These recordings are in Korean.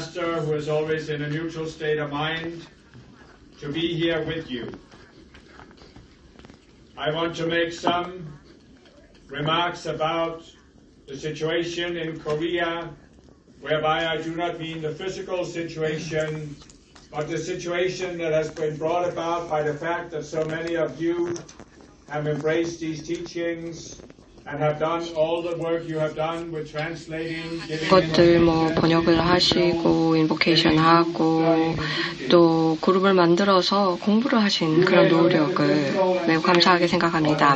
master who is always in a neutral state of mind to be here with you. I want to make some remarks about the situation in Korea, whereby I do not mean the physical situation, but the situation that has been brought about by the fact that so many of you have embraced these teachings and have done all the work you have done with translating, 것들 번역을 하시고 인보케이션 하고 또 그룹을 만들어서 공부를 하신 그런 노력을 매우 감사하게 생각합니다.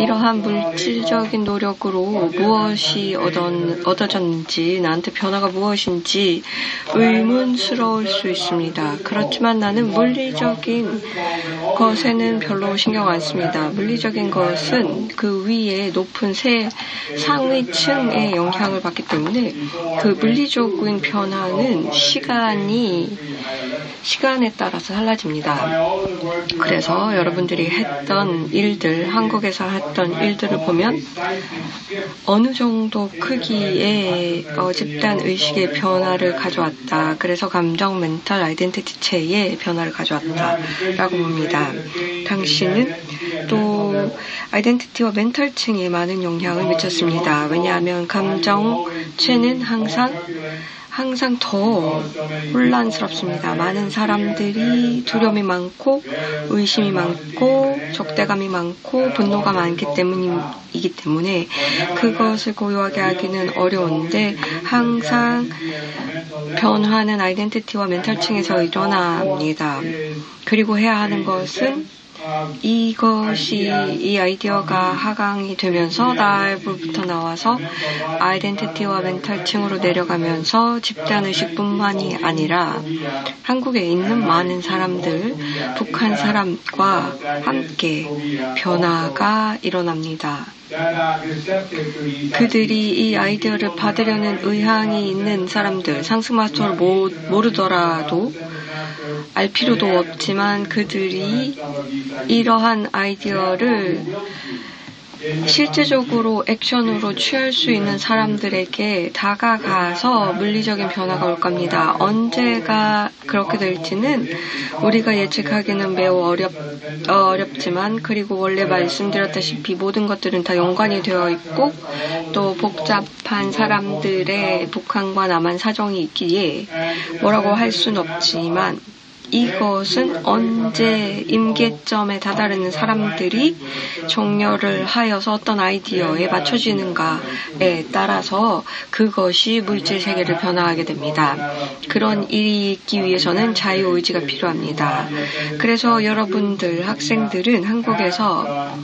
이러한 물질적인 노력으로 무엇이 얻어졌는지, 나한테 변화가 무엇인지 의문스러울 수 있습니다. 그렇지만 나는 물리적인 것에는 별로 신경 안 씁니다. 물리적인 것은 그 위에 높은 새 상위층의 영향을 받기 때문에 그 물리적인 변화는 시간에 따라서 달라집니다. 그래서 여러분들이 했던 일들, 한국에서 했던 일들을 보면 어느 정도 크기의 집단 의식의 변화를 가져왔다. 그래서 감정, 멘탈, 아이덴티티 체의 변화를 가져왔다라고 봅니다. 당신은 또 아이덴티티와 멘탈층에 많은 영향을 미쳤습니다. 왜냐하면 감정체는 항상 더 혼란스럽습니다. 많은 사람들이 두려움이 많고 의심이 많고 적대감이 많고 분노가 많기 때문이기 때문에 그것을 고요하게 하기는 어려운데 항상 변화는 아이덴티티와 멘탈층에서 일어납니다. 그리고 해야 하는 것은 이 아이디어가 하강이 되면서 나부터 나와서 아이덴티티와 멘탈층으로 내려가면서 집단의식뿐만이 아니라 한국에 있는 많은 사람들, 북한 사람과 함께 변화가 일어납니다. 그들이 이 아이디어를 받으려는 의향이 있는 사람들, 상승마스터를 모르더라도 알 필요도 없지만 그들이 이러한 아이디어를 실제적으로 액션으로 취할 수 있는 사람들에게 다가가서 물리적인 변화가 올 겁니다. 언제가 그렇게 될지는 우리가 예측하기는 매우 어렵지만 그리고 원래 말씀드렸다시피 모든 것들은 다 연관이 되어 있고 또 복잡한 사람들의 북한과 남한 사정이 있기에 뭐라고 할 수는 없지만 이것은 언제 임계점에 다다르는 사람들이 정렬을 하여서 어떤 아이디어에 맞춰지는가에 따라서 그것이 물질 세계를 변화하게 됩니다. 그런 일이 있기 위해서는 자유의지가 필요합니다. 그래서 여러분들 학생들은 한국에서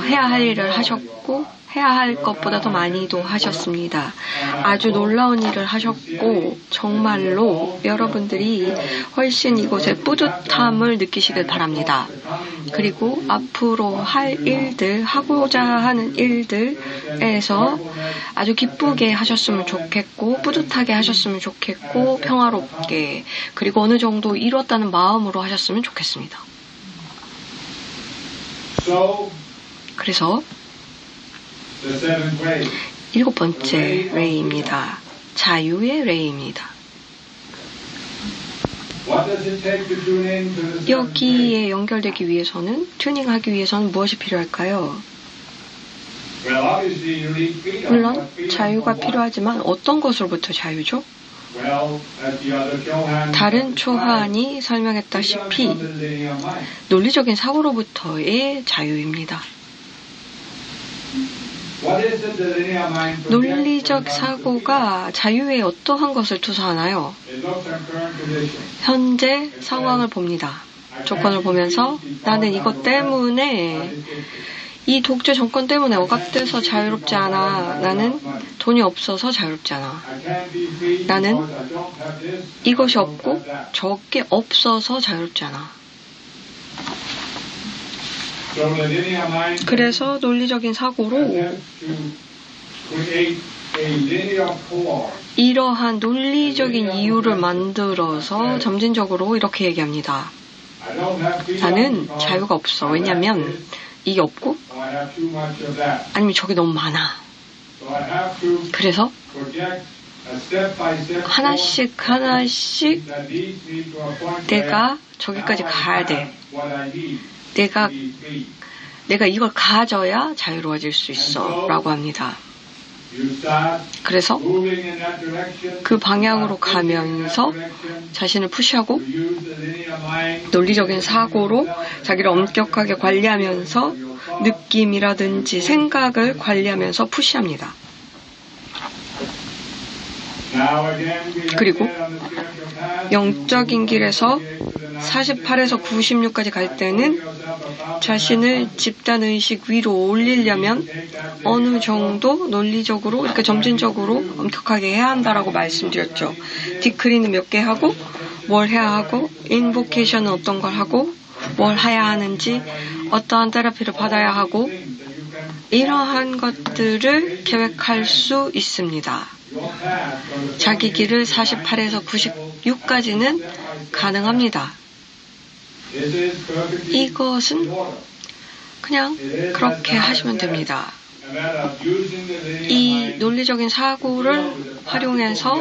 해야 할 일을 하셨고 해야 할 것보다 더 많이도 하셨습니다. 아주 놀라운 일을 하셨고 정말로 여러분들이 훨씬 이곳에 뿌듯함을 느끼시길 바랍니다. 그리고 앞으로 할 일들, 하고자 하는 일들에서 아주 기쁘게 하셨으면 좋겠고 뿌듯하게 하셨으면 좋겠고 평화롭게 그리고 어느 정도 이뤘다는 마음으로 하셨으면 좋겠습니다. 그래서 7번째 레이입니다. 자유의 레이입니다. 여기에 연결되기 위해서는, 튜닝하기 위해서는 무엇이 필요할까요? 물론 자유가 필요하지만 어떤 것으로부터 자유죠? 다른 초한이 설명했다시피 논리적인 사고로부터의 자유입니다. 논리적 사고가 자유에 어떠한 것을 투사하나요? 현재 상황을 봅니다. 조건을 보면서 나는 이것 때문에 이 독재 정권 때문에 억압돼서 자유롭지 않아. 나는 돈이 없어서 자유롭지 않아. 나는 이것이 없고 저게 없어서 자유롭지 않아. 그래서 논리적인 사고로 이러한 논리적인 이유를 만들어서 점진적으로 이렇게 얘기합니다. 나는 자유가 없어. 왜냐하면 이게 없고 아니면 저게 너무 많아. 그래서 하나씩 내가 저기까지 가야 돼. 내가 이걸 가져야 자유로워질 수 있어 라고 합니다. 그래서 그 방향으로 가면서 자신을 푸시하고 논리적인 사고로 자기를 엄격하게 관리하면서 느낌이라든지 생각을 관리하면서 푸시합니다. 그리고 영적인 길에서 48에서 96까지 갈 때는 자신을 집단의식 위로 올리려면 어느 정도 논리적으로 이렇게 점진적으로 엄격하게 해야 한다라고 말씀드렸죠. 디크리는 몇 개 하고 뭘 해야 하고 인보케이션은 어떤 걸 하고 뭘 해야 하는지 어떠한 테라피를 받아야 하고 이러한 것들을 계획할 수 있습니다. 자기 길을 48에서 96까지는 가능합니다. 이것은 그냥 그렇게 하시면 됩니다. 이 논리적인 사고를 활용해서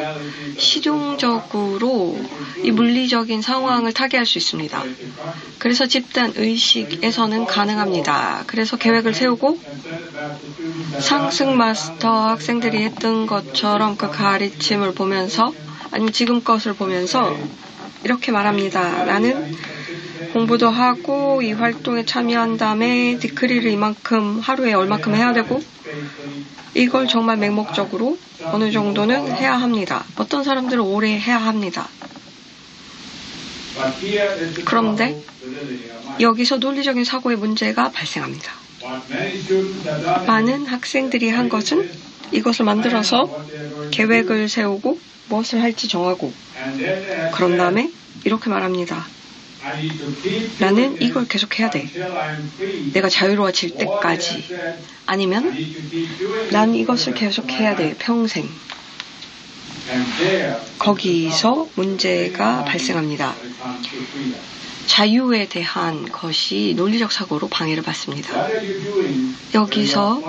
실용적으로 이 물리적인 상황을 타개할 수 있습니다. 그래서 집단 의식에서는 가능합니다. 그래서 계획을 세우고 상승 마스터 학생들이 했던 것처럼 그 가르침을 보면서 아니면 지금 것을 보면서 이렇게 말합니다. 나는 공부도 하고 이 활동에 참여한 다음에 디크리를 이만큼 하루에 얼마큼 해야 되고 이걸 정말 맹목적으로 어느 정도는 해야 합니다. 어떤 사람들은 오래 해야 합니다. 그런데 여기서 논리적인 사고의 문제가 발생합니다. 많은 학생들이 한 것은 이것을 만들어서 계획을 세우고 무엇을 할지 정하고 그런 다음에 이렇게 말합니다. 나는 이걸 계속해야 돼. 내가 자유로워질 때까지. 아니면 난 이것을 계속해야 돼. 평생. 거기서 문제가 발생합니다. 자유에 대한 것이 논리적 사고로 방해를 받습니다. 여기서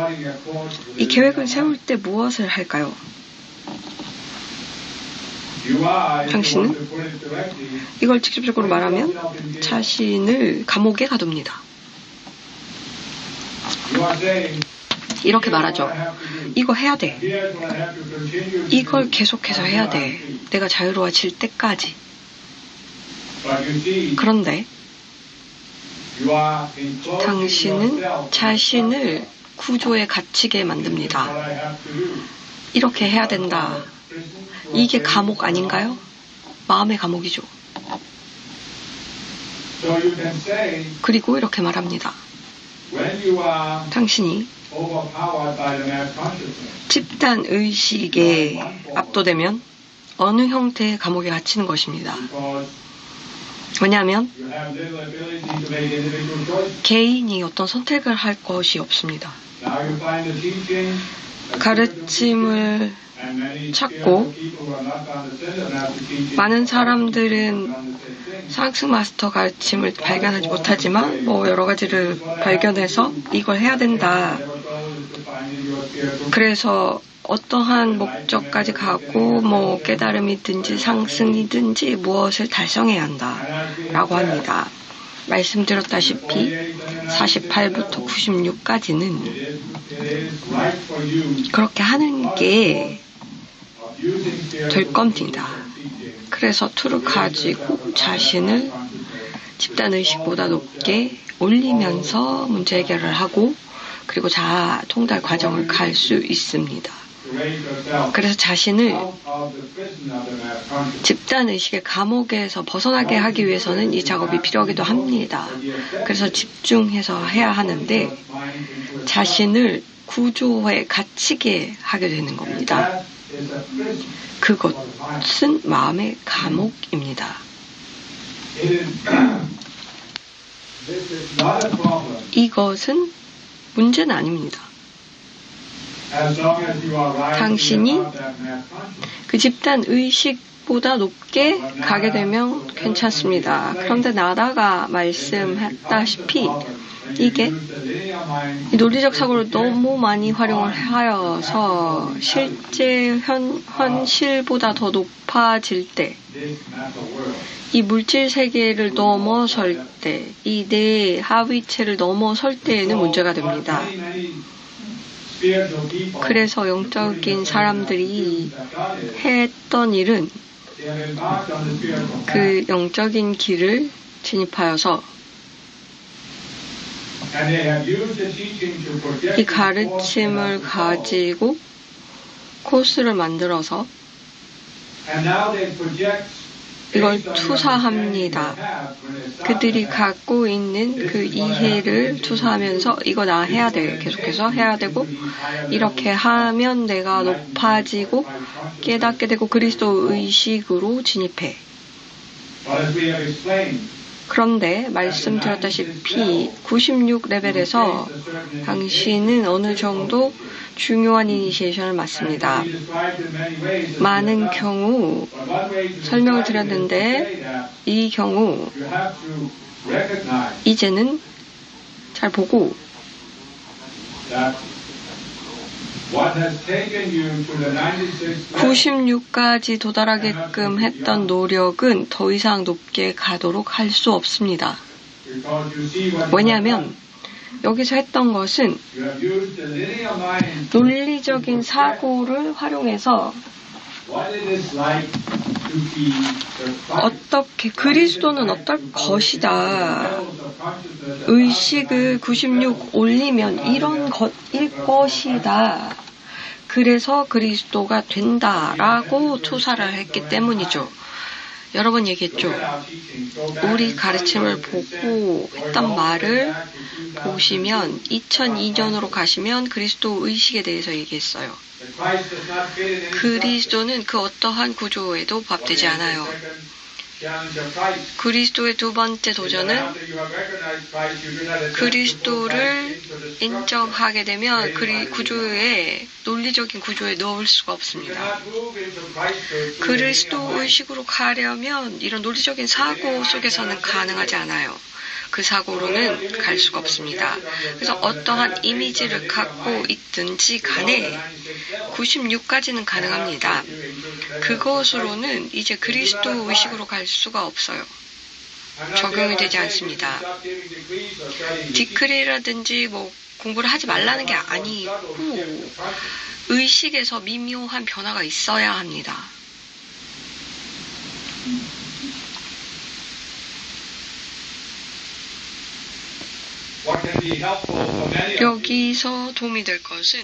이 계획을 세울 때 무엇을 할까요? 당신은 이걸 직접적으로 말하면 자신을 감옥에 가둡니다. 이렇게 말하죠. 이거 해야 돼. 이걸 계속해서 해야 돼. 내가 자유로워질 때까지. 그런데 당신은 자신을 구조에 갇히게 만듭니다. 이렇게 해야 된다. 이게 감옥 아닌가요? 마음의 감옥이죠. 그리고 이렇게 말합니다. 당신이 집단 의식에 압도되면 어느 형태의 감옥에 갇히는 것입니다. 왜냐하면 개인이 어떤 선택을 할 것이 없습니다. 가르침을 찾고 많은 사람들은 상승 마스터 가르침을 발견하지 못하지만 여러 가지를 발견해서 이걸 해야 된다. 그래서 어떠한 목적까지 가고 깨달음이든지 상승이든지 무엇을 달성해야 한다라고 합니다. 말씀드렸다시피 48부터 96까지는 그렇게 하는 게 될 겁니다. 그래서 툴을 가지고 자신을 집단의식보다 높게 올리면서 문제 해결을 하고 그리고 자아 통달 과정을 갈 수 있습니다. 그래서 자신을 집단의식의 감옥에서 벗어나게 하기 위해서는 이 작업이 필요하기도 합니다. 그래서 집중해서 해야 하는데 자신을 구조에 갇히게 하게 되는 겁니다. 그것은 마음의 감옥입니다. 이것은 문제는 아닙니다. 당신이 그 집단 의식보다 높게 가게 되면 괜찮습니다. 그런데 나다가 말씀했다시피 이게 이 논리적 사고를 너무 많이 활용을 하여서 실제 현실보다 더 높아질 때, 이 물질 세계를 넘어설 때, 이 내 하위체를 넘어설 때에는 문제가 됩니다. 그래서 영적인 사람들이 했던 일은 그 영적인 길을 진입하여서 이 가르침을 가지고 코스를 만들어서 이걸 투사합니다. 그들이 갖고 있는 그 이해를 투사하면서 이거 나 해야 돼. 계속해서 해야 되고 이렇게 하면 내가 높아지고 깨닫게 되고 그리스도 의식으로 진입해. 그런데 말씀드렸다시피 96레벨에서 당신은 어느 정도 중요한 이니시에이션을 맞습니다. 많은 경우 설명을 드렸는데 이 경우 이제는 잘 보고 96까지 도달하게끔 했던 노력은 더 이상 높게 가도록 할 수 없습니다. 왜냐하면 여기서 했던 것은 논리적인 사고를 활용해서 어떻게 그리스도는 어떨 것이다. 의식을 96 올리면 이런 것일 것이다. 그래서 그리스도가 된다라고 투사를 했기 때문이죠. 여러 번 얘기했죠. 우리 가르침을 보고 했던 말을 보시면 2002년으로 가시면 그리스도 의식에 대해서 얘기했어요. 그리스도는 그 어떠한 구조에도 부합되지 않아요. 그리스도의 두 번째 도전은 그리스도를 인정하게 되면 구조에 논리적인 구조에 넣을 수가 없습니다. 그리스도 의식으로 가려면 이런 논리적인 사고 속에서는 가능하지 않아요. 그 사고로는 갈 수가 없습니다. 그래서 어떠한 이미지를 갖고 있든지 간에 96까지는 가능합니다. 그것으로는 이제 그리스도 의식으로 갈 수가 없어요. 적용이 되지 않습니다. 디크리라든지 공부를 하지 말라는 게 아니고 의식에서 미묘한 변화가 있어야 합니다. 여기서 도움이 될 것은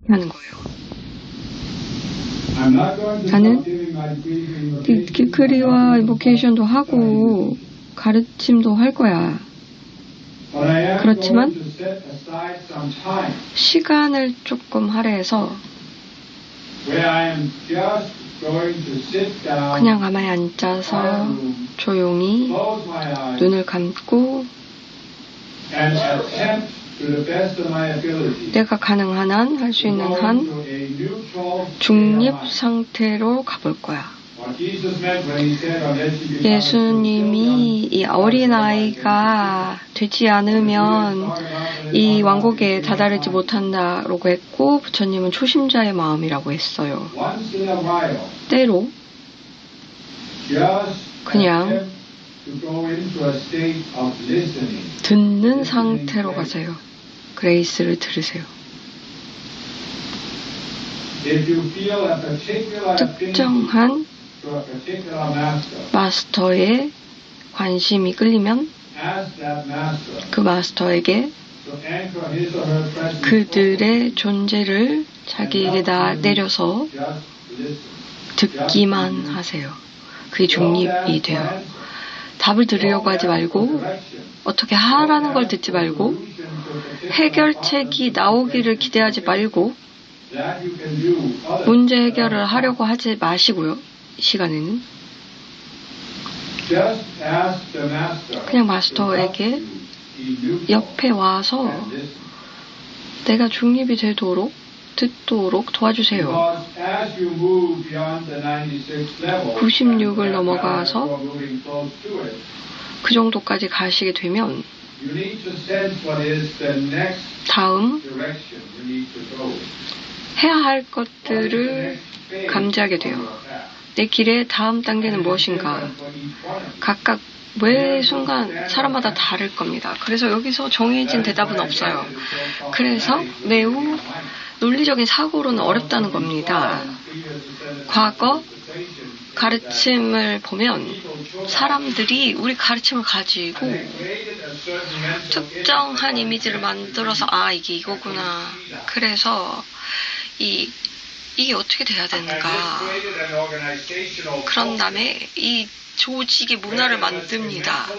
하는 거예요. 나는 디크리와 인보케이션도 하고 가르침도 할 거야. 그렇지만 시간을 조금 할애해서 그냥 가만히 앉아서 조용히 눈을 감고 내가 가능한 한, 할 수 있는 한 중립 상태로 가볼 거야. 예수님이 이 어린아이가 되지 않으면 이 왕국에 다다르지 못한다라고 했고 부처님은 초심자의 마음이라고 했어요. 때로 그냥 듣는 상태로 가세요. 그레이스를 들으세요. 특정한 마스터의 관심이 끌리면 그 마스터에게 그들의 존재를 자기에게다 내려서 듣기만 하세요. 그게 중립이 돼요. 답을 들으려고 하지 말고 어떻게 하라는 걸 듣지 말고 해결책이 나오기를 기대하지 말고 문제 해결을 하려고 하지 마시고요. 이 시간에는 그냥 마스터에게 옆에 와서 내가 중립이 되도록 듣도록 도와주세요. 96을 넘어가서 그 정도까지 가시게 되면 다음 해야 할 것들을 감지하게 돼요. 내 길의 다음 단계는 무엇인가? 각각 매 순간 사람마다 다를 겁니다. 그래서 여기서 정해진 대답은 없어요. 그래서 매우 논리적인 사고로는 어렵다는 겁니다. 과거 가르침을 보면 사람들이 우리 가르침을 가지고 특정한 이미지를 만들어서 이게 이거구나. 그래서 이게 어떻게 돼야 되는가. 그런 다음에 이 조직의 문화를 만듭니다.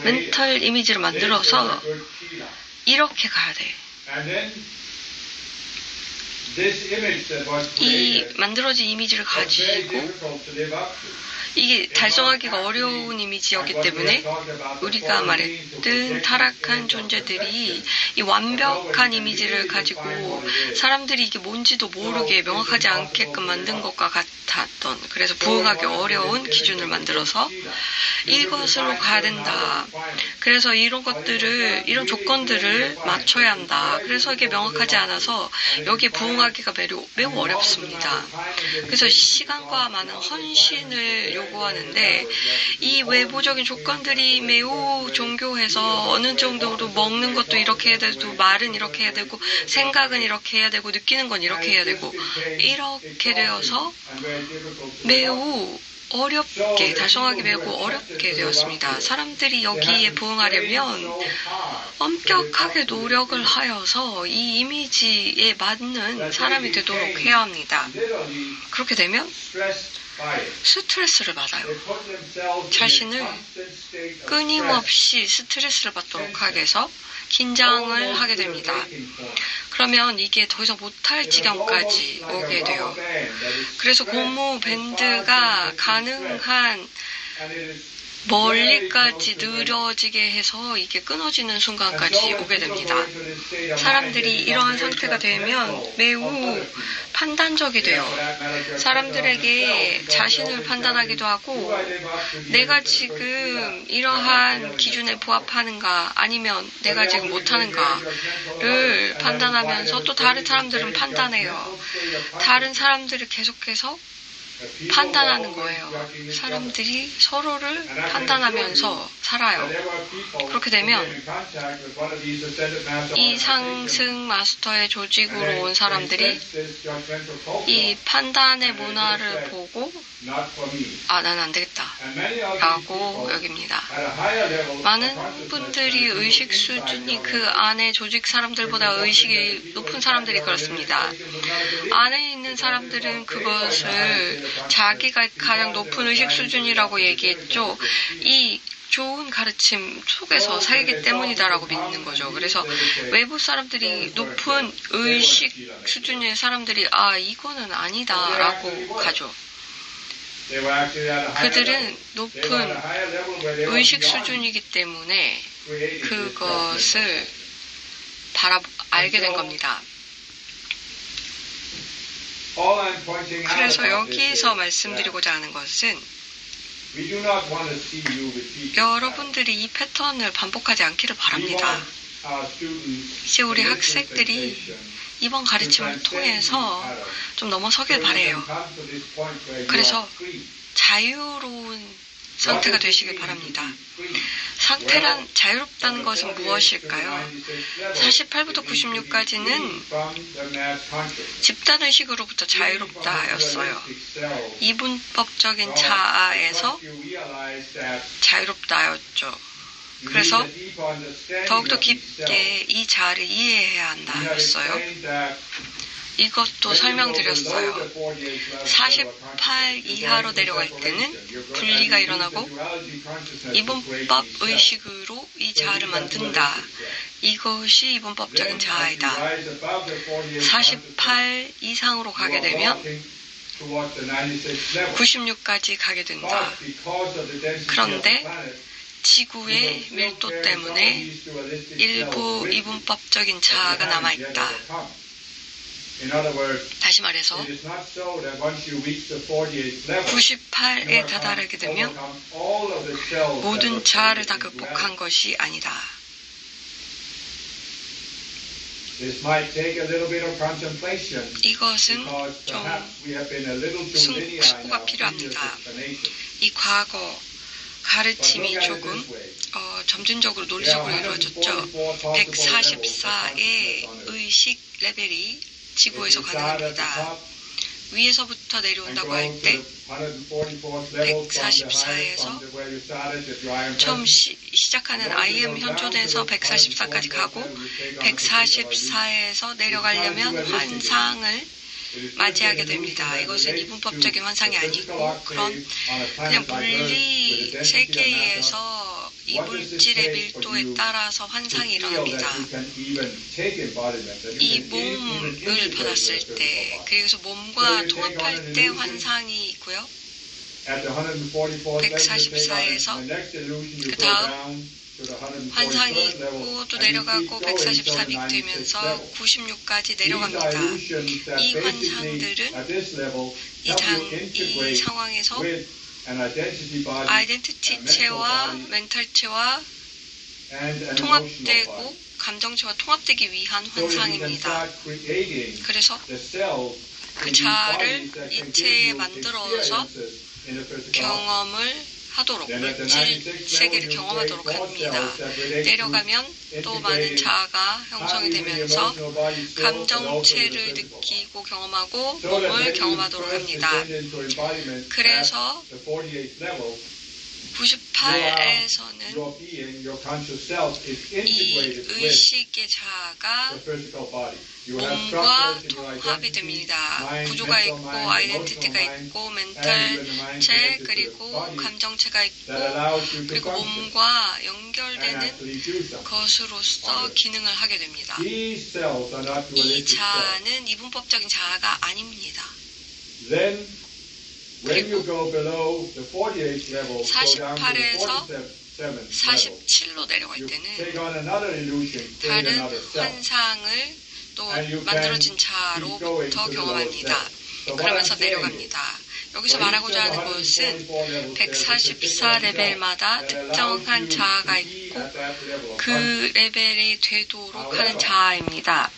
멘탈 이미지를 만들어서 이렇게 가야 돼. 이 만들어진 이미지를 가지고 이게 달성하기가 어려운 이미지였기 때문에 우리가 말했던 타락한 존재들이 이 완벽한 이미지를 가지고 사람들이 이게 뭔지도 모르게 명확하지 않게끔 만든 것과 같았던, 그래서 부응하기 어려운 기준을 만들어서 이것으로 가야 된다. 그래서 이런 것들을, 이런 조건들을 맞춰야 한다. 그래서 이게 명확하지 않아서 여기에 부응하기가 매우 어렵습니다. 그래서 시간과 많은 헌신을 요구하는데 이 외부적인 조건들이 매우 정교해서 어느 정도로 먹는 것도 이렇게 해야 되고, 말은 이렇게 해야 되고, 생각은 이렇게 해야 되고, 느끼는 건 이렇게 해야 되고, 이렇게 되어서 매우 어렵게, 달성하기 매우 어렵게 되었습니다. 사람들이 여기에 부응하려면 엄격하게 노력을 하여서 이 이미지에 맞는 사람이 되도록 해야 합니다. 그렇게 되면 스트레스를 받아요. 자신을 끊임없이 스트레스를 받도록 하게 해서 긴장을 하게 됩니다. 그러면 이게 더 이상 못할 지경까지 오게 돼요. 그래서 고무 밴드가 가능한 멀리까지 늘어지게 해서 이게 끊어지는 순간까지 오게 됩니다. 사람들이 이러한 상태가 되면 매우 판단적이 돼요. 사람들에게 자신을 판단하기도 하고, 내가 지금 이러한 기준에 부합하는가 아니면 내가 지금 못하는가를 판단하면서 또 다른 사람들은 판단해요. 다른 사람들을 계속해서 판단하는 거예요. 사람들이 서로를 판단하면서 살아요. 그렇게 되면 이 상승 마스터의 조직으로 온 사람들이 이 판단의 문화를 보고 난 안 되겠다 라고 여깁니다. 많은 분들이 의식 수준이 그 안에 조직 사람들보다 의식이 높은 사람들이 그렇습니다. 안에 있는 사람들은 그것을 자기가 가장 높은 의식 수준이라고 얘기했죠. 이 좋은 가르침 속에서 살기 때문이다라고 믿는 거죠. 그래서 외부 사람들이 높은 의식 수준의 사람들이 이거는 아니다라고 가죠. 그들은 높은 의식 수준이기 때문에 그것을 알게 된 겁니다. 그래서 여기서 말씀드리고자 하는 것은 여러분들이 이 패턴을 반복하지 않기를 바랍니다. 이제 우리 학생들이 이번 가르침을 통해서 좀 넘어서길 바라요. 그래서 자유로운 상태가 되시길 바랍니다. 상태란 자유롭다는 것은 무엇일까요? 48부터 96까지는 집단의식으로부터 자유롭다였어요. 이분법적인 자아에서 자유롭다였죠. 그래서 더욱더 깊게 이 자아를 이해해야 한다였어요. 이것도 설명드렸어요. 48 이하로 내려갈 때는 분리가 일어나고 이분법 의식으로 이 자아를 만든다. 이것이 이분법적인 자아이다. 48 이상으로 가게 되면 96까지 가게 된다. 그런데 지구의 밀도 때문에 일부 이분법적인 자아가 남아있다. In other words, 다시 말해서 it is not so that once you reach the 48th level, 98에 다다르게 되면 overcome all of the cells that 모든 were 자아를 다 created into 극복한 것이 아니다. This might take a little bit of contemplation 이것은 because 좀 perhaps we have been a little too linear in 숙고가 our previous 필요합니다. explanation. 이 과거 But 가르침이 look at it 조금 this way. 점진적으로 There 논리적으로 are 이루어졌죠. 144의 의식 레벨이 지구에서 If you start at the 가능합니다. top 위에서부터 and 내려온다고 go 할 to 때 the 144th level from the highest, 144에서 from where you started at your IM 처음 presence, 시작하는 IM 현존에서 144까지 가고 144에서 내려가려면 환상을 맞이하게 됩니다. 이것은 이분법적인 환상이 아니고 그냥 물리 세계에서 이 물질의 밀도에 따라서 환상이 일어납니다. 이 몸을 받았을 때, 그래서 몸과 통합할 때 환상이 있고요. 144에서 그 다음 환상이 있고 또 내려가고 144빅 되면서 96까지 내려갑니다. 이 환상들은 이 상황에서 아이덴티티체와 멘탈체와 통합되고 감정체와 통합되기 위한 환상입니다. 그래서 그 자아를 이체에 만들어서 경험을 하도록, 물질 세계를 경험하도록 합니다. 내려가면 또 많은 자아가 형성이 되면서 감정체를 느끼고 경험하고 몸을 경험하도록 합니다. 그래서 98에서는 이 의식의 자아가 몸과 통합이 됩니다. 구조가 있고 아이덴티티가 있고 멘탈체 그리고 감정체가 있고 그리고 몸과 연결되는 것으로서 기능을 하게 됩니다. 이 자아는 이분법적인 자아가 아닙니다. 그리고 48에서 47로 내려갈 때는 다른 환상을 또 만들어진 자아로부터 경험합니다. 그러면서 내려갑니다. 여기서 말하고자 하는 것은 144 레벨마다 특정한 자아가 있고 그 레벨이 되도록 하는 자아입니다.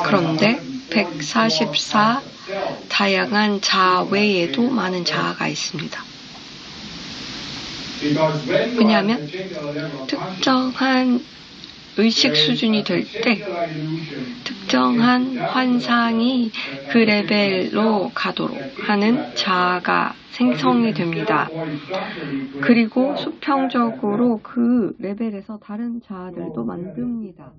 그런데 144 다양한 자아 외에도 많은 자아가 있습니다. 왜냐하면 특정한 의식 수준이 될 때 특정한 환상이 그 레벨로 가도록 하는 자아가 생성이 됩니다. 그리고 수평적으로 그 레벨에서 다른 자아들도 만듭니다.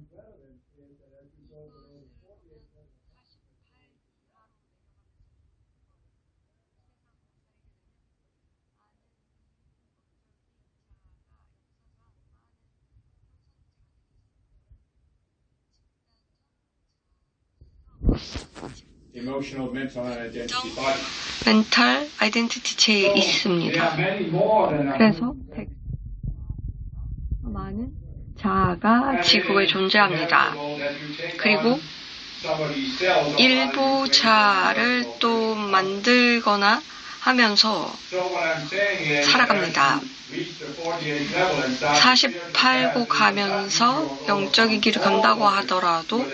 멘탈 아이덴티티체에 있습니다. 그래서 많은 자아가 지구에 존재합니다. 그리고 일부 자아를 또 만들거나 하면서 살아갑니다. 48고 가면서 영적인 길을 간다고 하더라도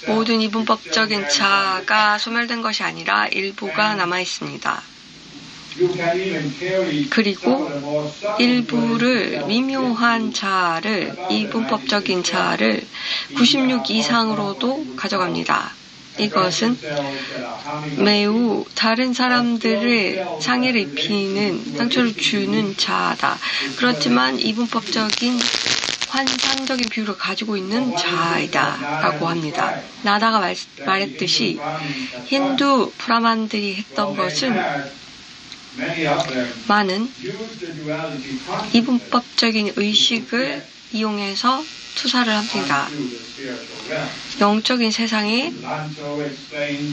모든 이분법적인 자아가 소멸된 것이 아니라 일부가 남아 있습니다. 그리고 일부를 미묘한 자아를, 이분법적인 자아를 96 이상으로도 가져갑니다. 이것은 매우 다른 사람들의 상해를 입히는, 상처를 주는 자아다. 그렇지만 이분법적인 환상적인 비율을 가지고 있는 자아이다 라고 합니다. 나다가 말했듯이 힌두 브라만들이 했던 것은 많은 이분법적인 의식을 이용해서 투사를 합니다. 영적인 세상에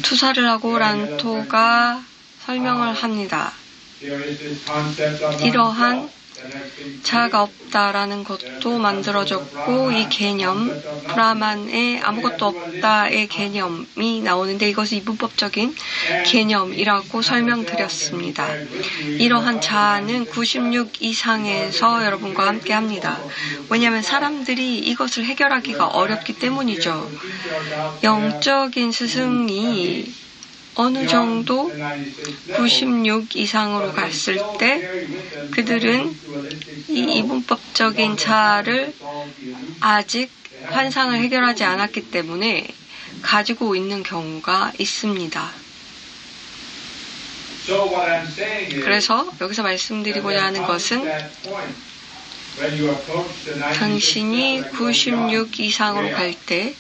투사를 하고 란토가 설명을 합니다. 이러한 자아가 없다라는 것도 만들어졌고 이 개념, 브라만에 아무것도 없다의 개념이 나오는데 이것을 이분법적인 개념이라고 설명드렸습니다. 이러한 자아는 96 이상에서 여러분과 함께 합니다. 왜냐하면 사람들이 이것을 해결하기가 어렵기 때문이죠. 영적인 스승이 어느 정도 96 이상으로 갔을 때 그들은 이 이분법적인 자아를 아직 환상을 해결하지 않았기 때문에 가지고 있는 경우가 있습니다. 그래서 여기서 말씀드리고자 하는 것은 당신이 96 이상으로 갈 때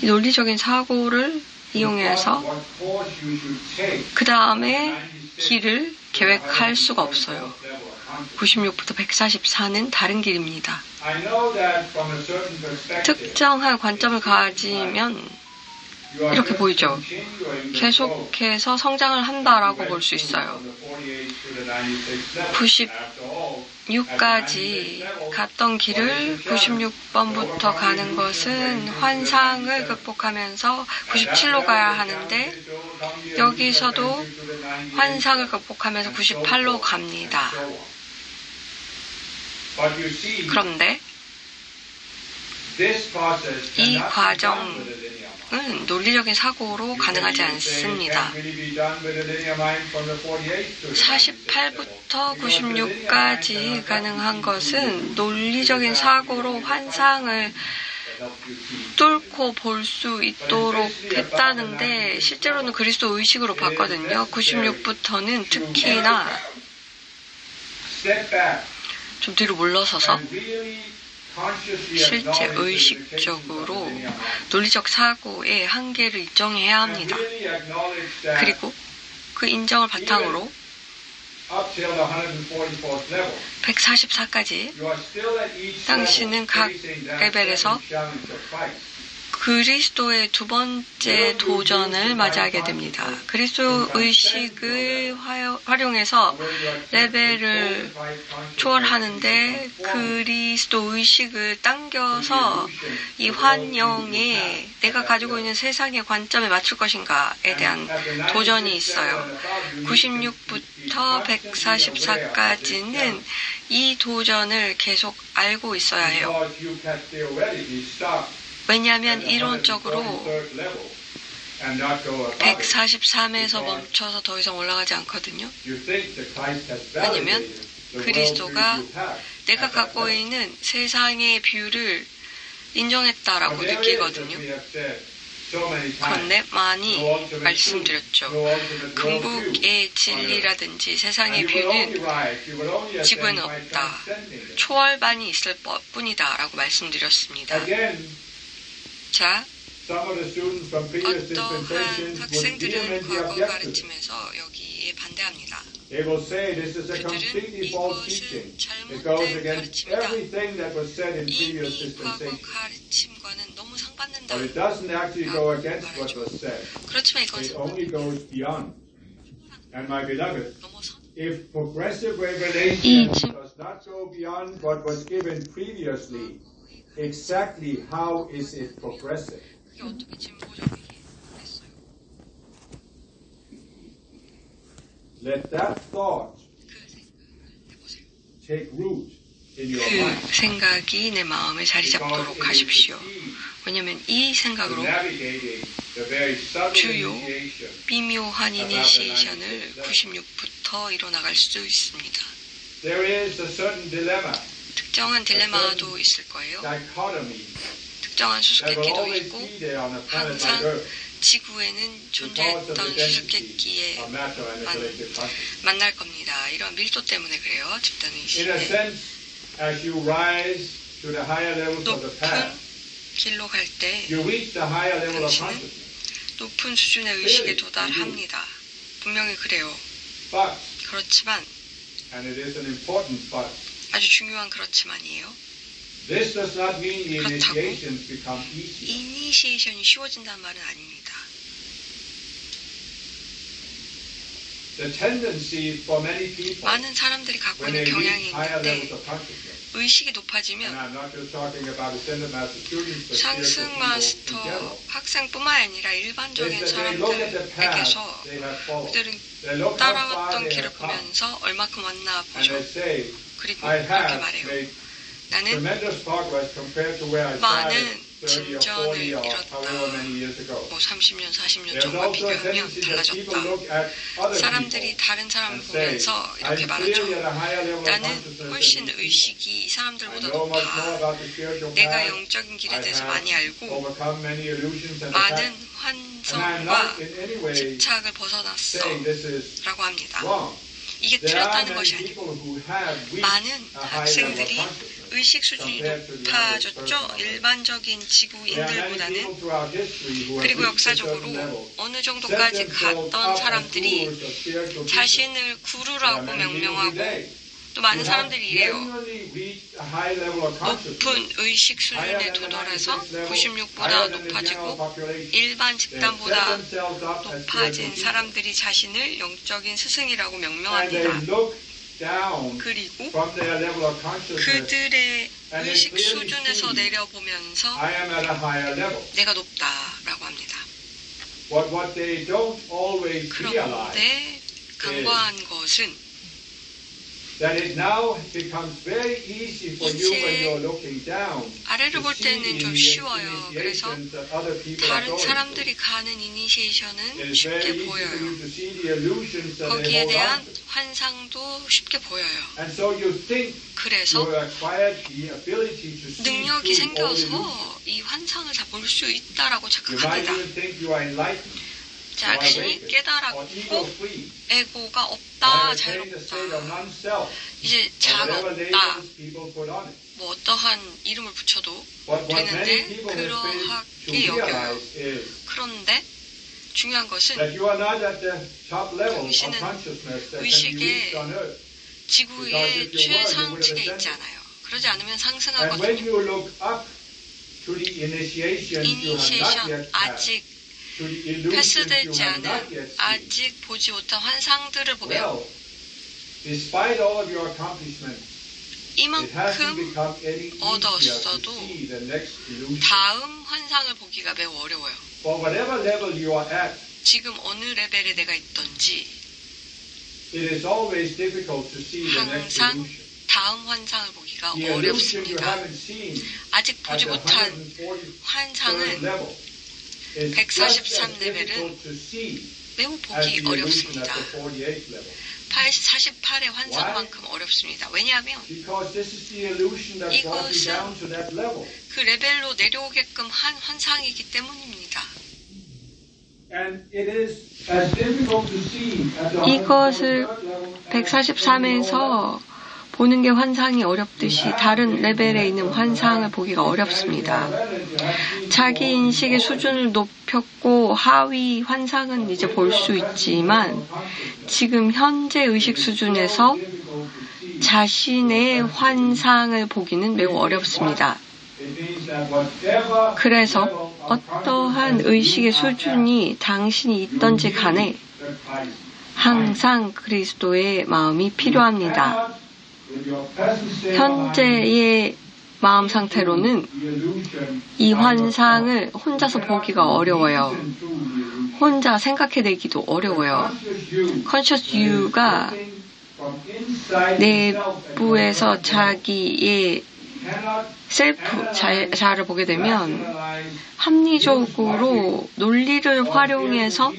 논리적인 사고를 이용해서 그 다음에 길을 계획할 수가 없어요. 96부터 144는 다른 길입니다. 특정한 관점을 가지면 이렇게 보이죠. 계속해서 성장을 한다라고 볼 수 있어요. 96까지 갔던 길을 96번부터 가는 것은 환상을 극복하면서 97로 가야 하는데 여기서도 환상을 극복하면서 98로 갑니다. 그런데 이 과정은 논리적인 사고로 가능하지 않습니다. 48부터 96까지 가능한 것은 논리적인 사고로 환상을 뚫고 볼 수 있도록 했다는데 실제로는 그리스도 의식으로 봤거든요. 96부터는 특히나 좀 뒤로 물러서서 실제 의식적으로 논리적 사고의 한계를 인정해야 합니다. 그리고 그 인정을 바탕으로 144까지 당신은 각 레벨에서 그리스도의 두 번째 도전을 맞이하게 됩니다. 그리스도 의식을 활용해서 레벨을 초월하는데 그리스도 의식을 당겨서 이 환영에 내가 가지고 있는 세상의 관점에 맞출 것인가에 대한 도전이 있어요. 96부터 144까지는 이 도전을 계속 알고 있어야 해요. 왜냐하면 이론적으로 143에서 멈춰서 더 이상 올라가지 않거든요. 왜냐하면 그리스도가 내가 갖고 있는 세상의 뷰를 인정했다라고 느끼거든요. 그런데 많이 말씀드렸죠. 궁극의 진리라든지 세상의 뷰는 지구에는 없다. 초월반이 있을 뿐이다 라고 말씀드렸습니다. 자, 어떠한 학생들은 과거 가르침에서 여기에 반대합니다. 그들은 이것은 잘못된 가르침이다. 이미 과거 가르침과는 너무 상반된다. 그렇지만 이것은 넘어서 이 Exactly how is it progressive? Let that thought take root in your mind. 그 생각이 내 마음에 자리 잡도록 하십시오. 왜냐하면 이 생각으로 주요 미묘한 이니시에이션을 96부터 이뤄나갈 수 있습니다. There is a certain dilemma. 특정한 딜레마도 있을 거예요. 특정한 수수께끼도 있고 항상 지구에는 존재했던 수수께끼에 만날 겁니다. 이런 밀도 때문에 그래요. 집단의식에 높은 길로 갈 때 당신은 높은 수준의 의식에 도달합니다. 분명히 그래요. 그렇지만 아주 중요한 그렇지만이에요. 그렇다고 이니시에이션이 쉬워진다는 말은 아닙니다. the tendency for many people 많은 사람들이 갖고 when 있는 they 경향이 reach higher levels 있는데 of consciousness. 의식이 And 높아지면 I'm not just talking about ascended master students, but 상승 spiritual people in 마스터 general. 학생뿐만 아니라 Is 일반적인 that they look at the path 사람들에게서 they have followed. 그들은 They look how far 따라왔던 they 길을 have come. 보면서 얼마큼 왔나 And 보죠. they say, 그리고 I 이렇게 have 말해요. made 나는 tremendous progress compared to where I 많은 started 30 or 40 or 진전을 however many years ago. 뭐 30년, 40년 There's 전과 also a 비교하면 tendency that people 달라졌다. look at other 사람들이 people 다른 사람을 and say, 보면서 I'm 이렇게 clearly 말하죠. at a higher level of 나는 consciousness 훨씬 than these people. 의식이 이 I 사람들보다 know much more 높아. about the spiritual 내가 path. 영적인 길에 I 대해서 have 많이 알고 overcome many illusions and 많은 attacks. And I'm 환상과 not in any way 집착을 벗어났어 saying this is 라고 합니다. wrong. 이게 There are 틀렸다는 many 것이 아니고 people who have reached 많은 a high level of 학생들이 consciousness. 의식 수준이 높아졌죠. 일반적인 지구인들보다는. 그리고 역사적으로 어느 정도까지 갔던 사람들이 자신을 구루라고 명명하고 또 많은 사람들이 이래요. 높은 의식 수준에 도달해서 96보다 높아지고 일반 집단보다 높아진 사람들이 자신을 영적인 스승이라고 명명합니다. 그리고 그들의 의식 수준에서 내려보면서 내가 높다라고 합니다. 그런데 간과한 것은 아래를 볼 때는 좀 쉬워요. 그래서 다른 사람들이 가는 이니시에이션은 쉽게 보여요. 거기에 대한 환상도 쉽게 보여요. 그래서 능력이 생겨서 이 환상을 다 볼 수 있다라고 착각합니다. 자신이 깨달았고 에고가 없다, 자유롭다, 이제 자가 없다, 뭐 어떠한 이름을 붙여도 되는데 그러하게 여겨요. 그런데 중요한 것은 당신은 의식의 지구의 최상층에 있지 않아요. 그러지 않으면 상승하거든요. 이니시에이션 아직 패스되지 않은 아직 보지 못한 환상들을 보면 이만큼 얻었어도 다음 환상을 보기가 매우 어려워요. 지금 어느 레벨에 내가 있던지 항상 다음 환상을 보기가 어렵습니다. 아직 보지 못한 환상은 143레벨은 매우 보기 어렵습니다. 48의 환상만큼 어렵습니다. 왜냐하면 이것은 그 레벨로 내려오게끔 한 환상이기 때문입니다. 이것을 143에서 보는 게 환상이 어렵듯이 다른 레벨에 있는 환상을 보기가 어렵습니다. 자기 인식의 수준을 높였고 하위 환상은 이제 볼 수 있지만 지금 현재 의식 수준에서 자신의 환상을 보기는 매우 어렵습니다. 그래서 어떠한 의식의 수준이 당신이 있던지 간에 항상 그리스도의 마음이 필요합니다. 현재의 마음 상태로는 이 환상을 혼자서 보기가 어려워요. 혼자 생각해내기도 어려워요. Conscious You가 내부에서 자기의 셀프, 자아를 보게 되면 합리적으로 논리를 활용해서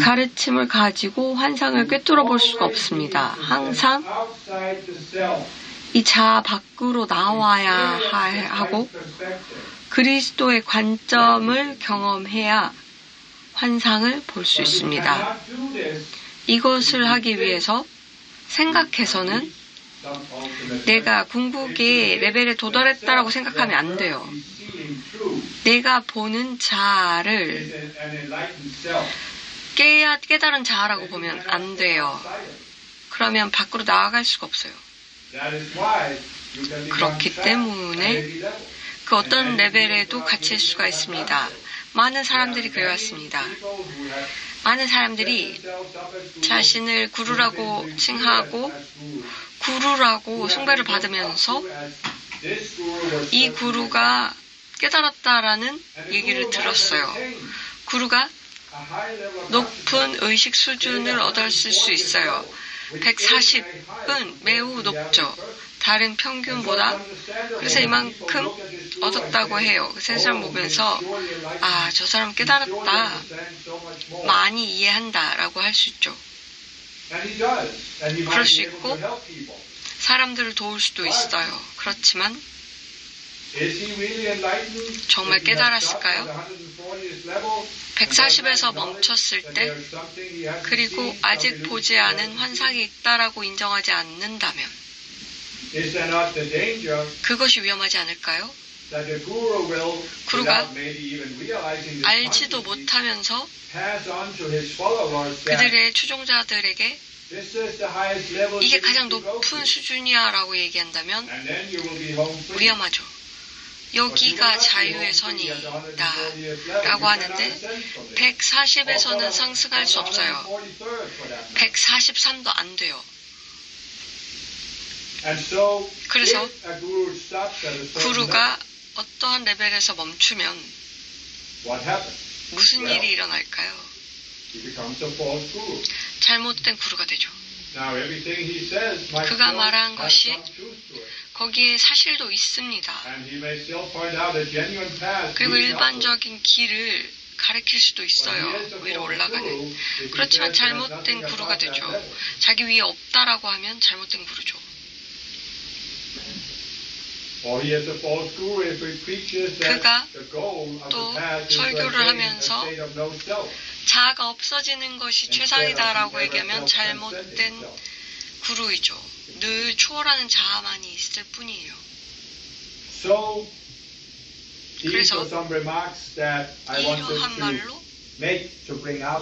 가르침을 가지고 환상을 꿰뚫어 볼 수가 없습니다. 항상 이 자아 밖으로 나와야 하고 그리스도의 관점을 경험해야 환상을 볼 수 있습니다. 이것을 하기 위해서 생각해서는 내가 궁극의 레벨에 도달했다라고 생각하면 안 돼요. 내가 보는 자아를 깨달은 자아라고 보면 안 돼요. 그러면 밖으로 나아갈 수가 없어요. 그렇기 때문에 그 어떤 레벨에도 갇힐 수가 있습니다. 많은 사람들이 그래왔습니다. 많은 사람들이 자신을 구루라고 칭하고 구루라고 숭배를 받으면서 이 구루가 깨달았다라는 얘기를 들었어요. 구루가 높은 의식 수준을 얻었을 수 있어요. 140은 매우 높죠. 다른 평균보다. 그래서 이만큼 얻었다고 해요. 그 사람 보면서 저 사람 깨달았다. 많이 이해한다 라고 할 수 있죠. 그럴 수 있고 사람들을 도울 수도 있어요. 그렇지만 정말 깨달았을까요? 140에서 멈췄을 때 그리고 아직 보지 않은 환상이 있다라고 인정하지 않는다면 그것이 위험하지 않을까요? 구루가 알지도 못하면서 그들의 추종자들에게 이게 가장 높은 수준이야 라고 얘기한다면 위험하죠. 여기가 자유의 선이다 라고 하는데 140에서는 상승할 수 없어요. 143도 안 돼요. 그래서 구루가 어떠한 레벨에서 멈추면 무슨 일이 일어날까요? 잘못된 구루가 되죠. 그가 말한 것이 거기에 사실도 있습니다. 그리고 일반적인 길을 가르칠 수도 있어요. 위로 올라가는. 그렇지만 잘못된 구루가 되죠. 자기 위에 없다라고 하면 잘못된 구루죠. 그가 또 설교를 하면서 자아가 없어지는 것이 최상이다라고 얘기하면 잘못된 구루이죠. 늘 초월하는 자아만이 있을 뿐이에요. 그래서 이러한 말로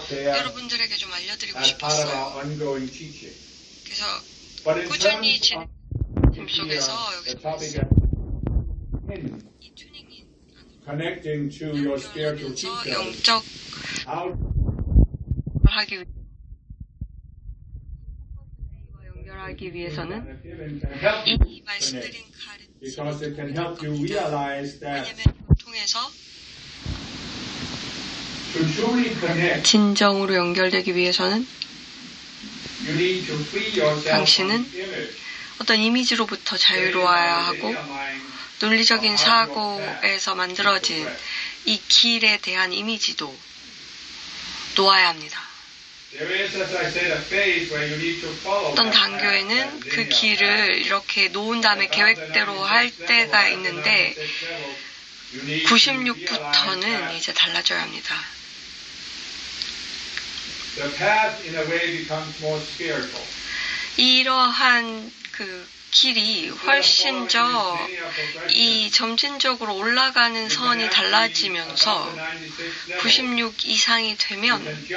여러분들에게 좀 알려드리고 싶었어요. 그래서 꾸준히 진행 속에서 여기서 이 튜닝인 연결하면서 영적 하기 연결하기 위해서는 이 말씀드린 가르침을 통해서 진정으로 연결되기 위해서는 당신은 어떤 이미지로부터 자유로워야 하고 논리적인 사고에서 만들어진 이 길에 대한 이미지도 놓아야 합니다. 어떤 단교에는 그 길을 이렇게 놓은 다음에 계획대로 할 때가 있는데 96부터는 이제 달라져야 합니다. 이러한 그 길이 훨씬 이 점진적으로 올라가는 선이 달라지면서 96 이상이 되면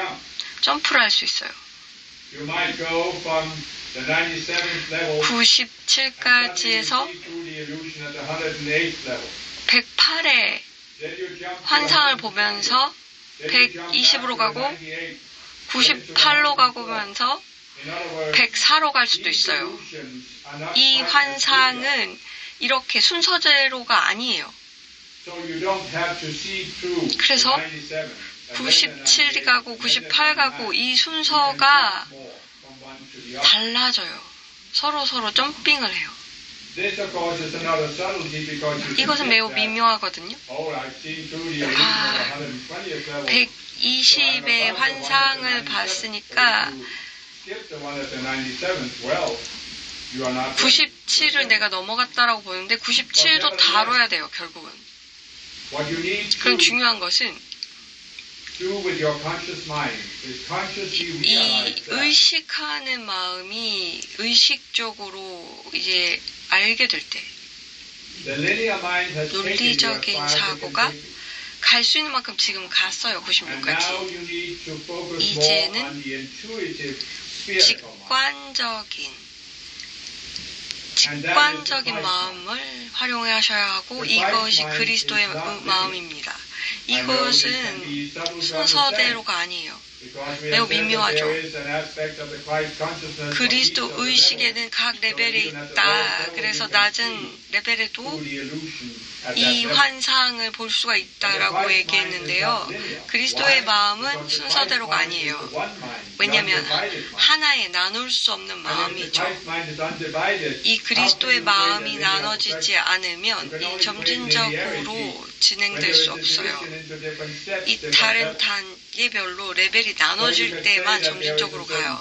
점프를 할 수 있어요. 97까지에서 108의 환상을 보면서 120으로 가고 98로 가고면서 104로 갈 수도 있어요. 이 환상은 이렇게 순서대로가 아니에요. 그래서 97 가고 98 가고 이 순서가 달라져요. 서로 점핑을 해요. 이것은 매우 미묘하거든요. 120의 환상을 봤으니까 97을 내가 넘어갔다라고 보는데 97도 다뤄야 돼요, 결국은. 그럼 중요한 것은 이 의식하는 마음이 의식적으로 이제 알게 될 때 논리적인 사고가 갈 수 있는 만큼 지금 갔어요. 96까지. 이제는 직관적인 마음을 활용하셔야 하고 이것이 그리스도의 마음입니다. 이것은 순서대로가 아니에요. 매우 미묘하죠. 그리스도 의식에는 각 레벨이 있다. 그래서 낮은 레벨에도 이 환상을 볼 수가 있다라고 얘기했는데요. 그리스도의 마음은 순서대로가 아니에요. 왜냐하면 하나에 나눌 수 없는 마음이죠. 이 그리스도의 마음이 나눠지지 않으면 이 점진적으로 진행될 수 없어요. 이 다른 단계별로 레벨이 나눠질 때만 점진적으로 가요.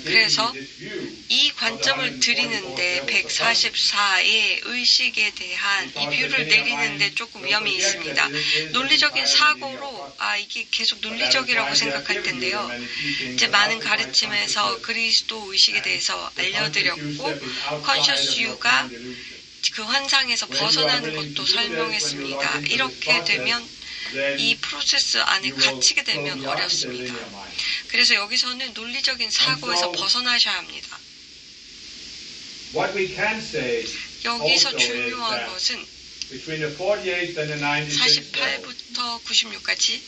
그래서 이 관점을 드리는데 144의 의식에 대한 이 뷰를 내리는데 조금 위험이 있습니다. 논리적인 사고로 이게 계속 논리적이라고 생각할 텐데요. 이제 많은 가르침에서 그리스도 의식에 대해서 알려드렸고 Conscious You가 그 환상에서 벗어나는 것도 설명했습니다. 이렇게 되면 이 프로세스 안에 갇히게 되면 어렵습니다. 그래서 여기서는 논리적인 사고에서 벗어나셔야 합니다. 여기서 중요한 것은 48부터 96까지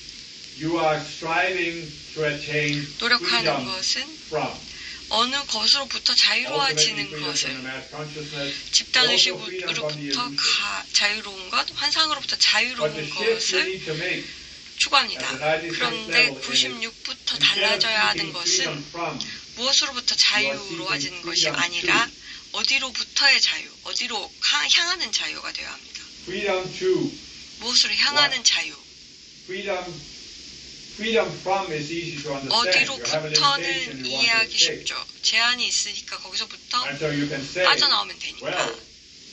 노력하는 것은 어느 것으로부터 자유로워지는 것을, 집단의식으로부터 자유로운 것, 환상으로부터 자유로운 것을 추구합니다. 그런데 96부터 달라져야 하는 것은 무엇으로부터 자유로워지는 것이 아니라 어디로부터의 자유, 어디로 향하는 자유가 되어야 합니다. 무엇으로 향하는 자유. 어디로부터는 이해하기 쉽죠. 제한이 있으니까 거기서부터 빠져나오면 되니까.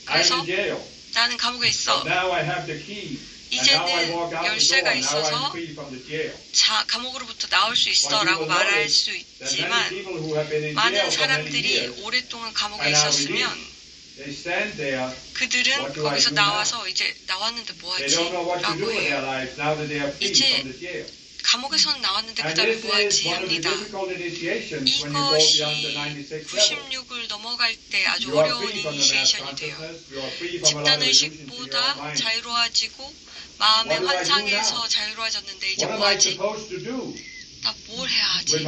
그래서 나는 감옥에 있어. 이제는 열쇠가 있어서 감옥으로부터 나올 수 있어 라고 말할 수 있지만 많은 사람들이 오랫동안 감옥에 있었으면 그들은 거기서 나와서 이제 나왔는데 뭐하지? 라고 해요. 이제 감옥에서는 나왔는데 그 다음에 뭐하지? 합니다. 이것이 96을 넘어갈 때 아주 어려운 이니시에이션이 돼요. 집단의식보다 자유로워지고 마음의 환상에서 자유로워졌는데 이제 뭐하지? 나 뭘 해야 하지?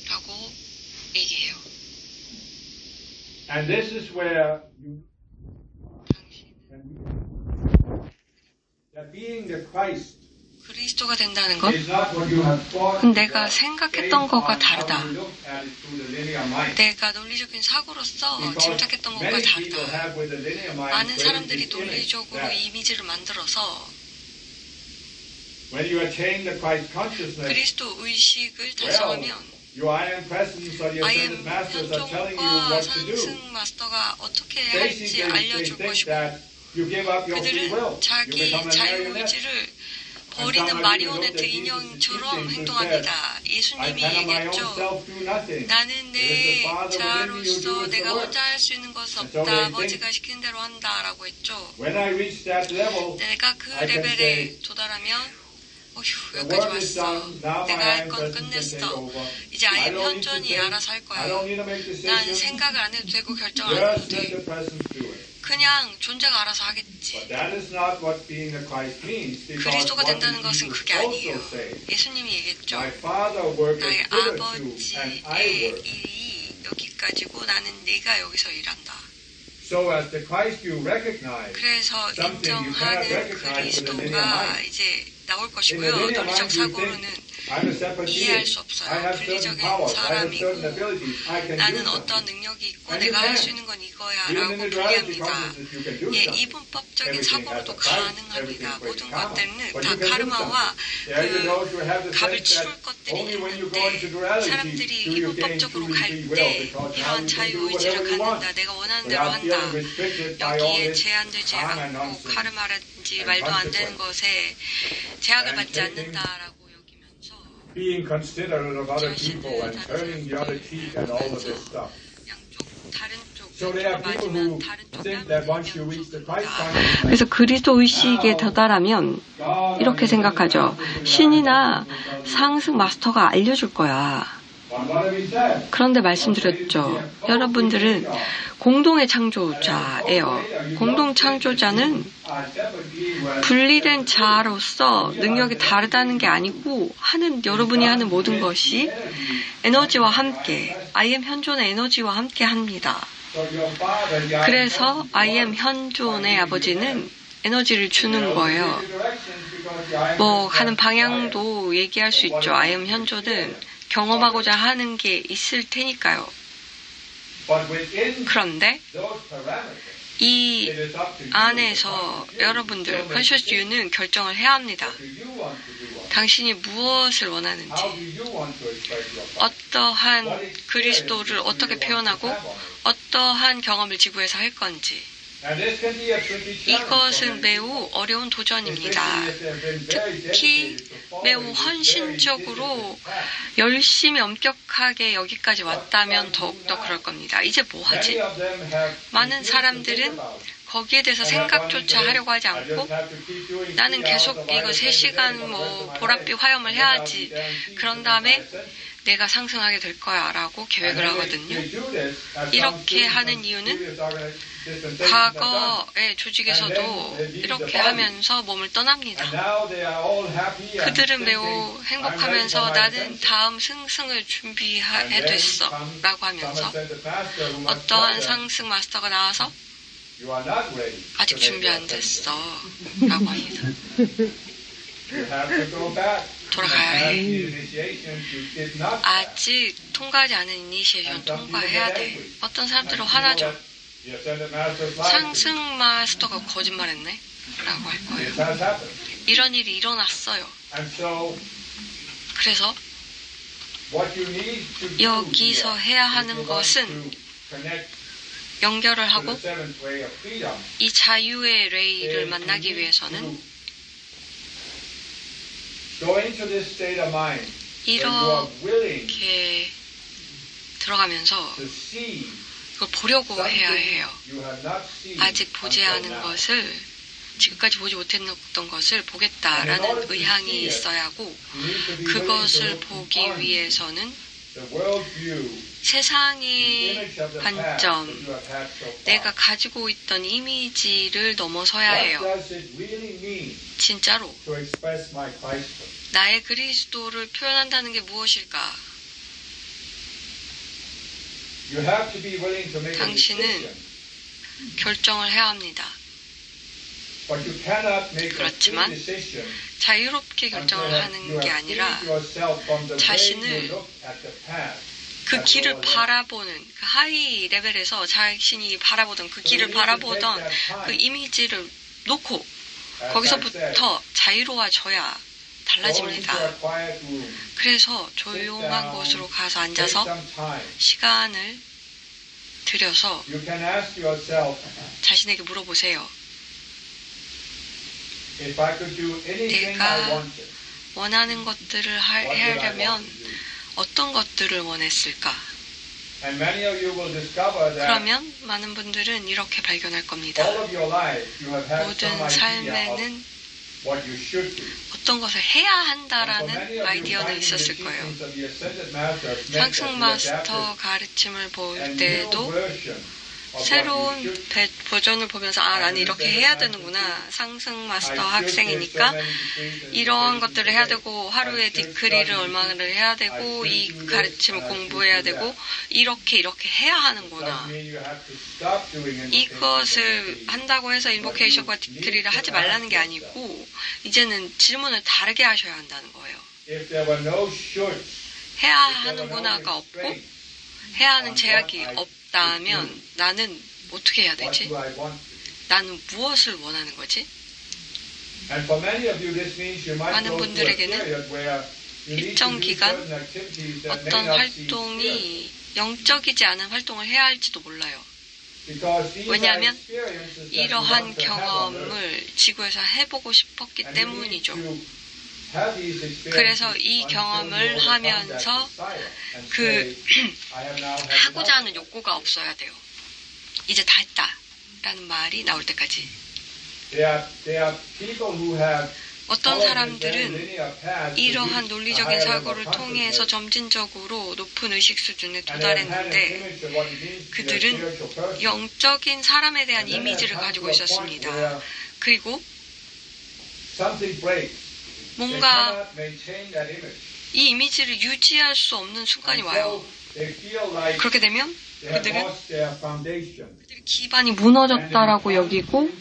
라고 얘기해요. And this is where being the Christ 그리스도가 된다는 것, 내가 생각했던 것과 다르다. 내가 논리적인 사고로서 짐작했던 것과 다르다. 많은 사람들이 논리적으로 이미지를 만들어서 그리스도 의식을 달성하면 I am 현종과 상승 마스터가 어떻게 할지 알려줄 것이고 그들은 자기 자유의지를 버리는 마리오네트 인형처럼 행동합니다. 예수님이 얘기했죠. 나는 내 자아로서 내가 혼자 할 수 있는 것은 없다. 아버지가 시키는 대로 한다. 라고 했죠. 내가 그 레벨에 도달하면 여기까지 왔어. 내가 할 건 끝냈어. 이제 I am 현존이 알아서 할 거야. 난 생각을 안 해도 되고 결정을 안 해도 돼. 그냥 존재가 알아서 하겠지. 그리스도가 된다는 것은 그게 아니에요. 예수님이 얘기했죠. 나의 아버지의 일이 여기까지고 나는 네가 여기서 일한다. 그래서 인정하는 그리스도가 이제 나올 것이고요. 논리적 사고로는 이해할 수 없어요. 분리적인 사람이고 나는 어떤 능력이 있고 내가 할 수 있는 건 이거야 라고 분리합니다. 이분법적인 사고로도 가능합니다. 모든 것들은 다 카르마와 그 값을 치룰 것들이 있는데 사람들이 이분법적으로 갈 때 이러한 자유의지를 갖는다. 내가 원하는 대로 한다. 여기에 제한되지 않고 카르마라든지 말도 안 되는 것에 제약을 받지 않는다라고 being considerate of other people and turning the other cheek and all of this stuff. So there are people who think that once you reach the Christ consciousness, 그래서 그리스도 의식에 도달하면 이렇게 생각하죠. 신이나 상승 마스터가 알려줄 거야. 그런데 말씀드렸죠. 여러분들은 공동의 창조자예요. 공동 창조자는 분리된 자로서 능력이 다르다는 게 아니고 여러분이 하는 모든 것이 에너지와 함께, I am 현존의 에너지와 함께 합니다. 그래서 I am 현존의 아버지는 에너지를 주는 거예요. 가는 방향도 얘기할 수 있죠. I am 현존은 경험하고자 하는 게 있을 테니까요. 그런데 이 안에서 여러분들, Conscious You는 결정을 해야 합니다. 당신이 무엇을 원하는지, 어떠한 그리스도를 어떻게 표현하고 어떠한 경험을 지구에서 할 건지. 이것은 매우 어려운 도전입니다. 특히 매우 헌신적으로 열심히 엄격하게 여기까지 왔다면 더욱더 그럴 겁니다. 이제 뭐 하지? 많은 사람들은 거기에 대해서 생각조차 하려고 하지 않고 나는 계속 이거 3시간 보랏빛 화염을 해야지. 그런 다음에 내가 상승하게 될 거야 라고 계획을 하거든요. 이렇게 하는 이유는 과거의 조직에서도 이렇게 하면서 몸을 떠납니다. 그들은 매우 행복하면서 나는 다음 승승을 준비해뒀어 라고 하면서 어떠한 상승 마스터가 나와서 아직 준비 안 됐어 라고 합니다. 돌아가야 해. 아직 통과하지 않은 이니시에이션 통과해야 돼. 어떤 사람들은 화나죠. 상승 마스터가 거짓말했네 라고 할 거예요. 이런 일이 일어났어요. 그래서 여기서 해야 하는 것은 연결을 하고 이 자유의 레이를 만나기 위해서는 이렇게 들어가면서 그걸 보려고 해야 해요. 아직 보지 않은 것을, 지금까지 보지 못했던 것을 보겠다라는 의향이 있어야 하고, 그것을 보기 위해서는 세상의 관점, 내가 가지고 있던 이미지를 넘어서야 해요. 진짜로 나의 그리스도를 표현한다는 게 무엇일까? 당신은 결정을 해야 합니다. 그렇지만 자유롭게 결정을 하는 게 아니라 자신을 그 길을 바라보는, 그 하이 레벨에서 자신이 바라보던 그 길을 바라보던 그 이미지를 놓고 거기서부터 자유로워져야 달라집니다. 그래서 조용한 곳으로 가서 앉아서 시간을 들여서 자신에게 물어보세요. 내가 원하는 것들을 하려면 어떤 것들을 원했을까? 그러면 많은 분들은 이렇게 발견할 겁니다. 모든 삶에는 어떤 것을 해야 한다라는 아이디어는 있었을 거예요. 상승 마스터 가르침을 볼 때도 새로운 버전을 보면서 나는 이렇게 해야 되는구나. 상승 마스터 학생이니까 이러한 것들을 해야 되고 하루에 디크리를 얼마를 해야 되고 이 가르침을 공부해야 되고 이렇게 해야 하는구나. 이것을 한다고 해서 인보케이션과 디크리를 하지 말라는 게 아니고 이제는 질문을 다르게 하셔야 한다는 거예요. 해야 하는구나가 없고 해야 하는 제약이 없다면 나는 어떻게 해야 되지? 나는 무엇을 원하는 거지? 많은 분들에게는 일정 기간 어떤 활동이 영적이지 않은 활동을 해야 할지도 몰라요. 왜냐하면 이러한 경험을 지구에서 해보고 싶었기 때문이죠. 그래서 이 경험을 하면서 하고자 하는 욕구가 없어야 돼요. 이제 다 했다 라는 말이 나올 때까지. 어떤 사람들은 이러한 논리적인 사고를 통해서 점진적으로 높은 의식 수준에 도달했는데 그들은 영적인 사람에 대한 이미지를 가지고 있었습니다. 그리고 뭔가 이 이미지를 유지할 수 없는 순간이 와요. 그렇게 되면 그들이 기반이 무너졌다라고 여기고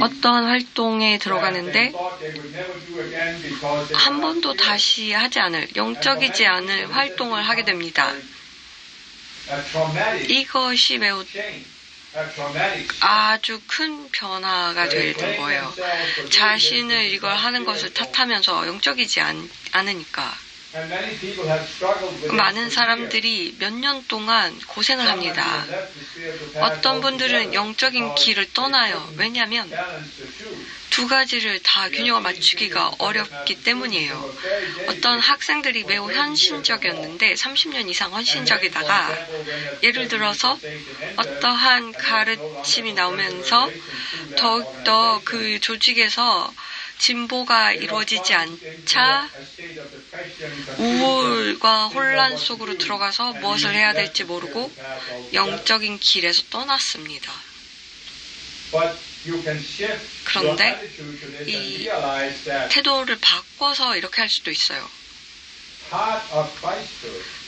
어떠한 활동에 들어가는데 한 번도 다시 하지 않을, 영적이지 않을 활동을 하게 됩니다. 이것이 매우 아주 큰 변화가 되는 거예요. 자신을 이걸 하는 것을 탓하면서 영적이지 않으니까. 많은 사람들이 몇 년 동안 고생을 합니다. 어떤 분들은 영적인 길을 떠나요. 왜냐하면 두 가지를 다 균형을 맞추기가 어렵기 때문이에요. 어떤 학생들이 매우 헌신적이었는데 30년 이상 헌신적이다가 예를 들어서 어떠한 가르침이 나오면서 더욱더 그 조직에서 진보가 이루어지지 않자 우울과 혼란 속으로 들어가서 무엇을 해야 될지 모르고 영적인 길에서 떠났습니다. 그런데 이 태도를 바꿔서 이렇게 할 수도 있어요.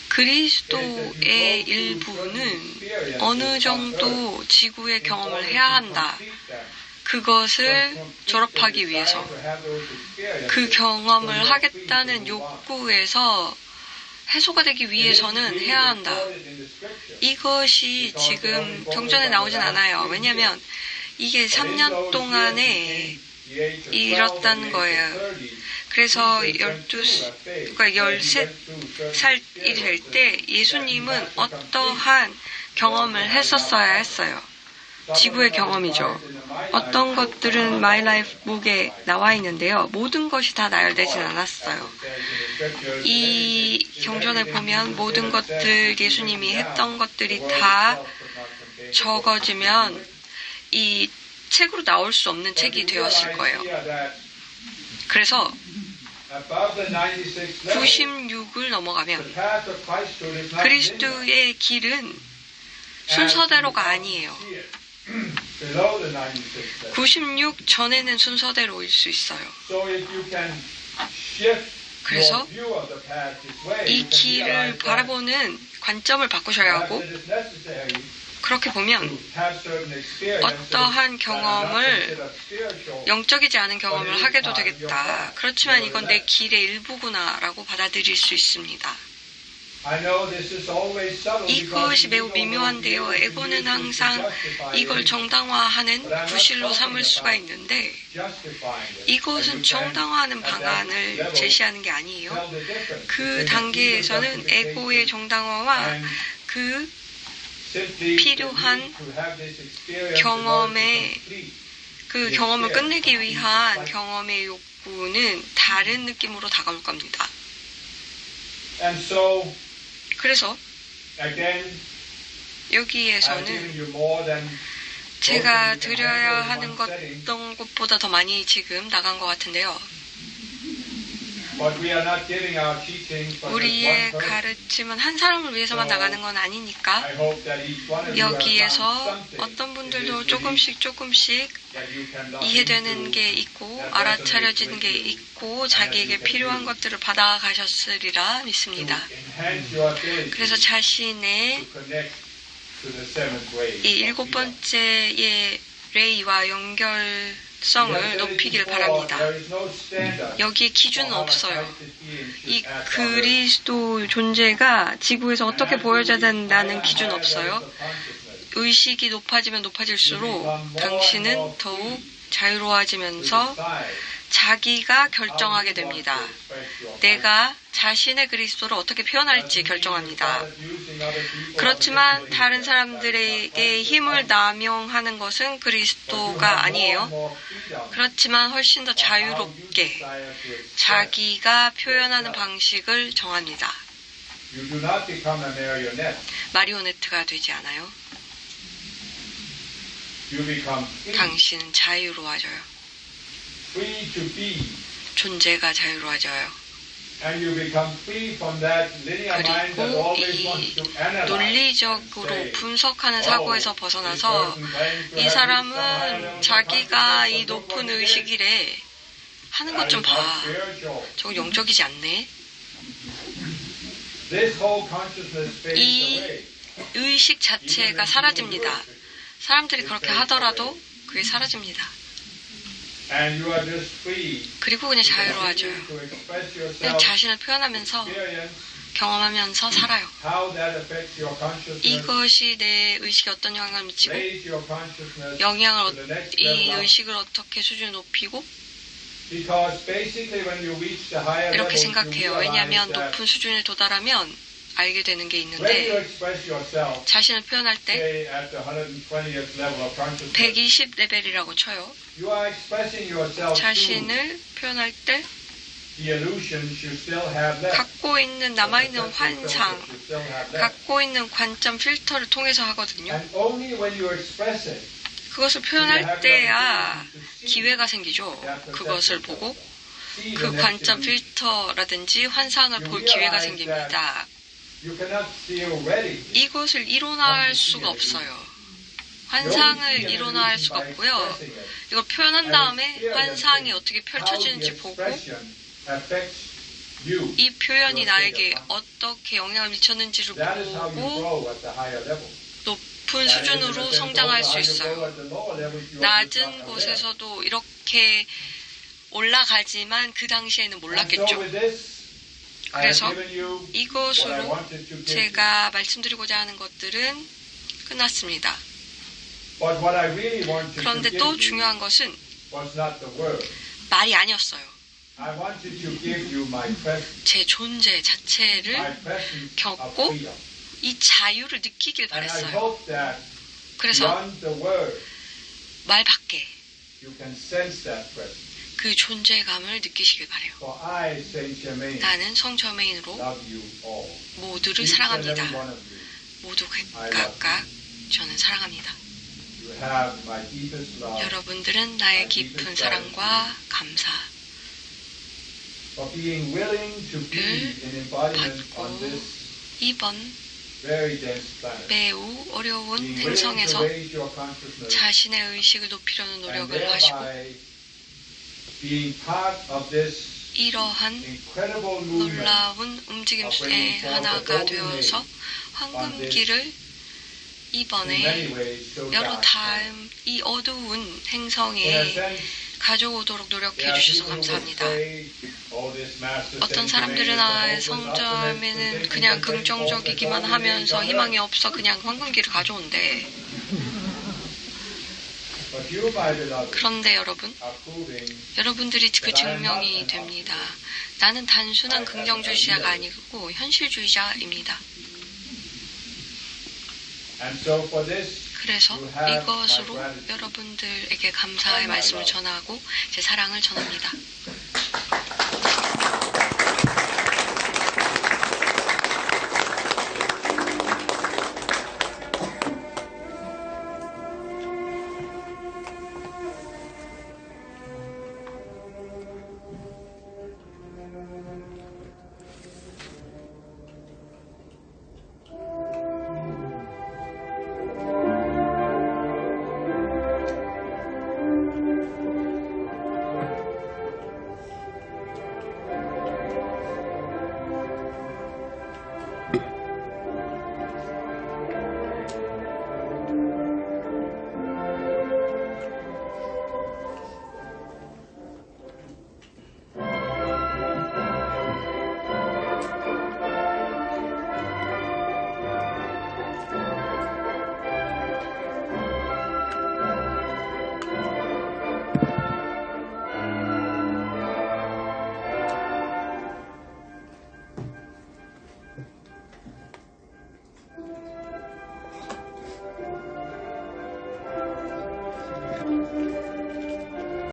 그리스도의 일부는 어느 정도 지구의 경험을 해야 한다. 그것을 졸업하기 위해서 그 경험을 하겠다는 욕구에서 해소가 되기 위해서는 해야 한다. 이것이 지금 경전에 나오진 않아요. 왜냐하면 이게 3년 동안에 이뤘다는 거예요. 그래서 13살이 될 때 예수님은 어떠한 경험을 했었어야 했어요. 지구의 경험이죠. 어떤 것들은 My Life 북에 나와 있는데요. 모든 것이 다 나열되진 않았어요. 이 경전을 보면 모든 것들 예수님이 했던 것들이 다 적어지면 이 책으로 나올 수 없는 책이 되었을 거예요. 그래서 96을 넘어가면 그리스도의 길은 순서대로가 아니에요. 96 전에는 순서대로일 수 있어요. 그래서 이 길을 바라보는 관점을 바꾸셔야 하고 그렇게 보면 어떠한 경험을 영적이지 않은 경험을 하게도 되겠다. 그렇지만 이건 내 길의 일부구나라고 받아들일 수 있습니다. 이것이 매우 미묘한데요. 에고는 항상 이걸 정당화하는 부실로 삼을 수가 있는데 이것은 정당화하는 방안을 제시하는 게 아니에요. 그 단계에서는 에고의 정당화와 그 필요한 그 경험을 끝내기 위한 경험의 욕구는 다른 느낌으로 다가올 겁니다. 그래서 여기에서는 제가 드려야 하는 어떤 것보다 더 많이 지금 나간 것 같은데요. 우리의 가르침은 한 사람을 위해서만 나가는 건 아니니까 여기에서 어떤 분들도 조금씩 이해되는 게 있고 알아차려지는 게 있고 자기에게 필요한 것들을 받아가셨으리라 믿습니다. 그래서 자신의 이 일곱 번째의 레이와 연결성을 높이길 바랍니다. 여기에 기준은 없어요. 이 그리스도 존재가 지구에서 어떻게 보여져야 된다는 기준 없어요. 의식이 높아지면 높아질수록 당신은 더욱 자유로워지면서 자기가 결정하게 됩니다. 내가 자신의 그리스도를 어떻게 표현할지 결정합니다. 그렇지만 다른 사람들에게 힘을 남용하는 것은 그리스도가 아니에요. 그렇지만 훨씬 더 자유롭게 자기가 표현하는 방식을 정합니다. 마리오네트가 되지 않아요. 당신은 자유로워져요. free to be. 존재가 자유로워져요. And you become free from that linear mind that 그리고 always 이 wants to analyze. 논리적으로 분석하는 사고에서 벗어나서 이 사람은 자기가 이 높은 의식이래 하는 것 좀 봐. 저거 영적이지 않네. This whole consciousness fades 이 away. 의식 자체가 사라집니다. 사람들이 그렇게 하더라도 그게 사라집니다. And you are just free 그리고 그냥 자유로워져요. to express 그냥 yourself, 자신을 표현하면서 experience 경험하면서 살아요. how that affects your consciousness, 이것이 내 의식에 어떤 영향을 미치고 raise your consciousness 영향을 to the next 이 level up. 의식을 어떻게 수준을 높이고 Because basically when you reach the higher 이렇게 levels, 생각해요. you 왜냐하면 realize that 높은 수준을 도달하면 알게 되는 게 when you 있는데 express yourself, 자신을 표현할 때 say at the 120th level of consciousness, 120레벨이라고 쳐요. you are expressing yourself through 자신을 표현할 때 the illusions you still have left. 갖고 있는 남아있는 The 환상, filters you still have left. 갖고 있는 관점 필터를 통해서 하거든요. And only when you express it, 그것을 표현할 때야 기회가 생기죠. 그것을 보고 see 그 the 관점 next 필터라든지 환상을 볼 기회가 생깁니다. you cannot feel ready. 이것을 이론화할 수가 없어요. 환상을 이론화할 수가 없고요. 이걸 표현한 다음에 환상이 어떻게 펼쳐지는지 보고 이 표현이 나에게 어떻게 영향을 미쳤는지를 That is how you 보고 grow at the higher level. 높은 수준으로 성장할 수 있어요. 낮은 곳에서도 이렇게 올라가지만 그 당시에는 몰랐겠죠. 그래서 이것으로 제가 말씀드리고자 하는 것들은 끝났습니다. 그런데 또 중요한 것은 말이 아니었어요. 제 존재 자체를 겪고 이 자유를 느끼길 바랬어요. 그래서 말 밖에 그 존재감을 느끼시길 바래요. 나는 성 저메인으로 모두를 사랑합니다. 모두 각각 저는 사랑합니다. 여러분들은 나의 깊은 사랑과 감사를 받고 이번 매우 어려운 행성에서 자신의 의식을 높이려는 노력을 하시고 이러한 놀라운 움직임의 하나가 되어서 황금기를 이번에 여러 다음 이 어두운 행성에 가져오도록 노력해 주셔서 감사합니다. 어떤 사람들은 성점에는 그냥 긍정적이기만 하면서 희망이 없어 그냥 황금기를 가져온대. 그런데 여러분들이 그 증명이 됩니다. 나는 단순한 긍정주의자가 아니고 현실주의자입니다. 그래서 이것으로 여러분들에게 감사의 말씀을 전하고 제 사랑을 전합니다.